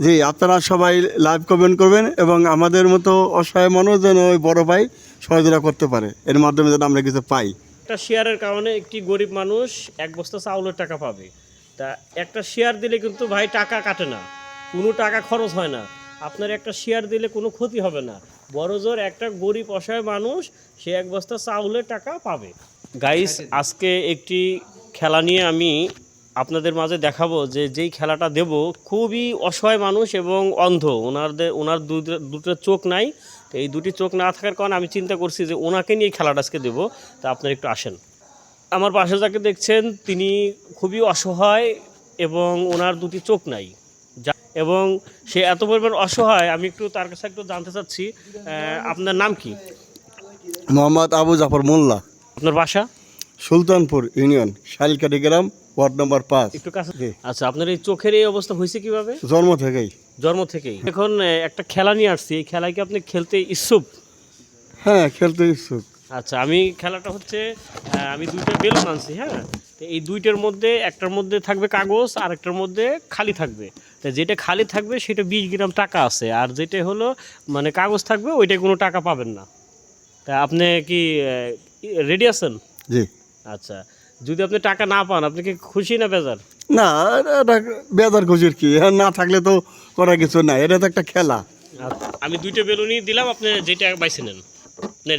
জি, আপনারা সবাই live comment করবেন এবং আমাদের মতো অসহায় মানুষ যেন ওই বড় ভাই সহযোগিতা করতে পারে, এর মাধ্যমে যেন আমরা কিছু পাই। একটা শেয়ারের কারণে একটি গরিব মানুষ এক বস্তা চাউলের টাকা পাবে। তা একটা শেয়ার দিলে কিন্তু ভাই টাকা কাটে না, কোনো টাকা খরচ হয় না। আপনার একটা শেয়ার দিলে কোনো ক্ষতি হবে না। বড়জোর একটা গরিব অসহায় মানুষ সে এক বস্তা চাউলের টাকা পাবে। গাইস, আজকে একটি খেলা নিয়ে আমি আপনাদের মাঝে দেখাবো যে যেই খেলাটা দেব খুবই অসহায় মানুষ এবং অন্ধ, ওনার দুটো চোখ নাই। তো এই দুটি চোখ না থাকার কারণে আমি চিন্তা করছি যে ওনাকে নিয়ে খেলাটা আজকে দেবো। তা আপনারা একটু আসেন। আমার পাশে যাকে দেখছেন তিনি খুবই অসহায় এবং ওনার দুটি চোখ নাই, এবং সে এত পরিমাণ অসহায়। আমি একটু তার কাছে একটু জানতে চাচ্ছি, আপনার নাম কি? মোহাম্মদ আবু জাফর মোল্লা। আপনার বাসা? সুলতানপুর ইউনিয়ন, শাইলকাটি গ্রাম, ওয়ার্ড নম্বর 5। একটু কাছে। আচ্ছা, আপনার এই চোখের এই অবস্থা হয়েছে কিভাবে? জন্ম থেকেই। জন্ম থেকেই। এখন একটা খেলা নিয়ে আসছি, এই খেলায় কি আপনি খেলতে ইচ্ছুক? হ্যাঁ, খেলতে ইচ্ছুক। আচ্ছা, আমি খেলাটা হচ্ছে আমি দুইটা বেলুন আনছি। হ্যাঁ, তো এই দুইটার মধ্যে একটার মধ্যে থাকবে কাগজ আর একটার মধ্যে খালি থাকবে। তো যেটা খালি থাকবে সেটা 20 গ্রাম টাকা আছে, আর যেটা হলো মানে কাগজ থাকবে ওইটা কোনো টাকা পাবেন না। তা আপনি কি রেডি আছেন? জি। আচ্ছা, যদি আপনি টাকা না পান আপনি কি খুশি না বেজার? না, এটা বেজার খুশির কি, না থাকলে তো করার কিছু নাই, এটা তো একটা খেলা। আচ্ছা, আমি দুইটা বেলুনই দিলাম, আপনি যেটা বাইছে নেন,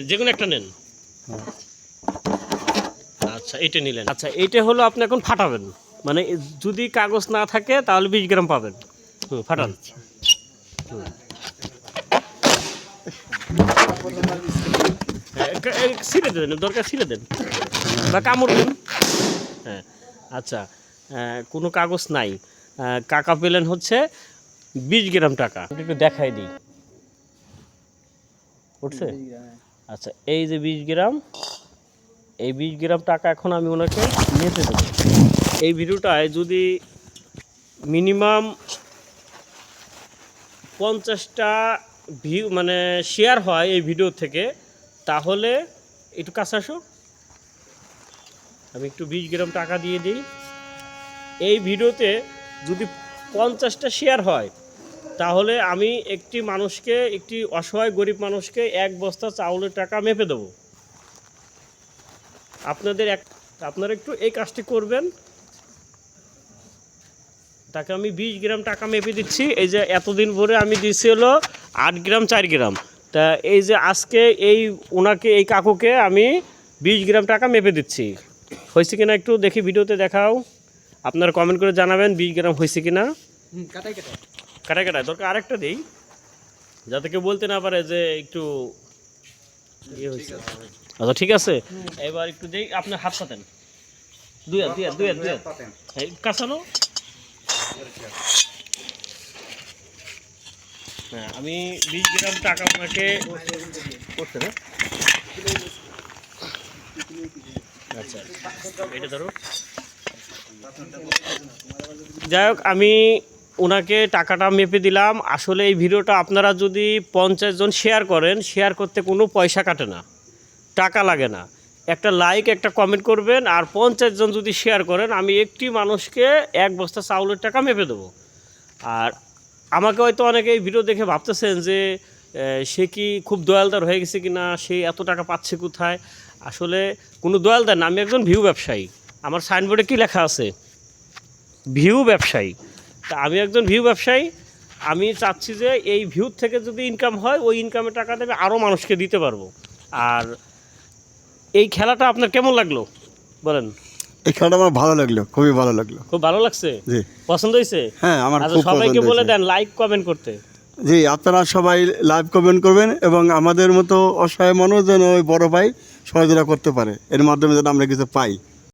যে কোনো একটা নেন। আচ্ছা, এটা নিলেন। আচ্ছা, এইটা হলো আপনি এখন ফাটাবেন, মানে যদি কাগজ না থাকে তাহলে 20 গ্রাম পাবেন। ফাটান। ছিঁড়ে দেন, দরকার ছিঁড়ে দেন বা কামড় দেন। হ্যাঁ, আচ্ছা, কোনো কাগজ নাই। কাকা পেলেন হচ্ছে 20 গ্রাম টাকা। একটু দেখাই দিই, উঠছে? আচ্ছা, এই যে 20 গ্রাম, এই 20 গ্রাম টাকা এখন আমি ওনাকে নিতে দেবো। এই ভিডিওটায় যদি মিনিমাম 50টা ভিউ মানে শেয়ার হয় এই ভিডিও থেকে, তাহলে একটু কাছে আসো, আমি একটু 20 গ্রাম টাকা দিয়ে দিই। এই ভিডিওতে যদি 50টা শেয়ার হয় তাহলে আমি একটি মানুষকে, একটি অসহায় গরিব মানুষকে এক বস্তা চাউলের টাকা মেপে দেবো। আপনারা একটু এই কাজটি করবেন। তাকে আমি 20 গ্রাম টাকা মেপে দিচ্ছি। এই যে এতদিন ভরে আমি দিচ্ছি হলো 8 গ্রাম 4 গ্রাম। তা এই যে আজকে ওনাকে, এই কাকুকে আমি 20 গ্রাম টাকা মেপে দিচ্ছি। হয়েছে কিনা একটু দেখি, ভিডিওতে দেখাও। আপনারা কমেন্ট করে জানাবেন 20 গ্রাম হয়েছে কিনা। কাটায় দরকার আরেকটা দিই, যাতে কেউ বলতে না পারে যে একটু ইয়ে হয়েছে। আচ্ছা, ঠিক আছে, এবার একটু দিই। আপনার হাত পাতেন, দুই হাত কাছানো। হ্যাঁ, আমি 20 গ্রাম টাকা আপনাকে করতে না। আচ্ছা, এটা ধরো। যাই হোক, আমি ওনাকে টাকাটা মেপে দিলাম। আসলে এই ভিডিওটা আপনারা যদি 50 জন শেয়ার করেন, শেয়ার করতে কোনো পয়সা কাটে না, টাকা লাগে না। একটা লাইক, একটা কমেন্ট করবেন, আর 50 জন যদি শেয়ার করেন আমি একটি মানুষকে এক বস্তা চাউলের টাকা মেপে দেবো। আর আমাকে হয়তো অনেকে এই ভিডিও দেখে ভাবতেছেন যে সে কি খুব দয়ালদার হয়ে গেছে কিনা, সে এত টাকা পাচ্ছে কোথায়। আসলে কোনো দয়ালদার না, আমি একজন ভিউ ব্যবসায়ী। আমার সাইনবোর্ডে কি লেখা আছে? ভিউ ব্যবসায়ী। তা আমি একজন ভিউ ব্যবসায়ী। আমি চাচ্ছি যে এই ভিউ থেকে যদি ইনকাম হয়, ওই ইনকামের টাকা দেবে আরও মানুষকে দিতে পারবো। আর এই খেলাটা আপনার কেমন লাগলো বলেন? এই খেলাটা আমার ভালো লাগলো, খুবই ভালো লাগলো। খুব ভালো লাগছে? জি। পছন্দ হয়েছে? হ্যাঁ, আমার আচ্ছা, খুব সবাইকে পছন্দ বলে হয়েছে। দেন লাইক কমেন্ট করতে। জি, আপনারা সবাই লাইভ কমেন্ট করবেন এবং আমাদের মতো অসহায় মানুষ যেন ওই বড় ভাই সহযোগিতা করতে পারে, এর মাধ্যমে যেন আমরা কিছু পাই।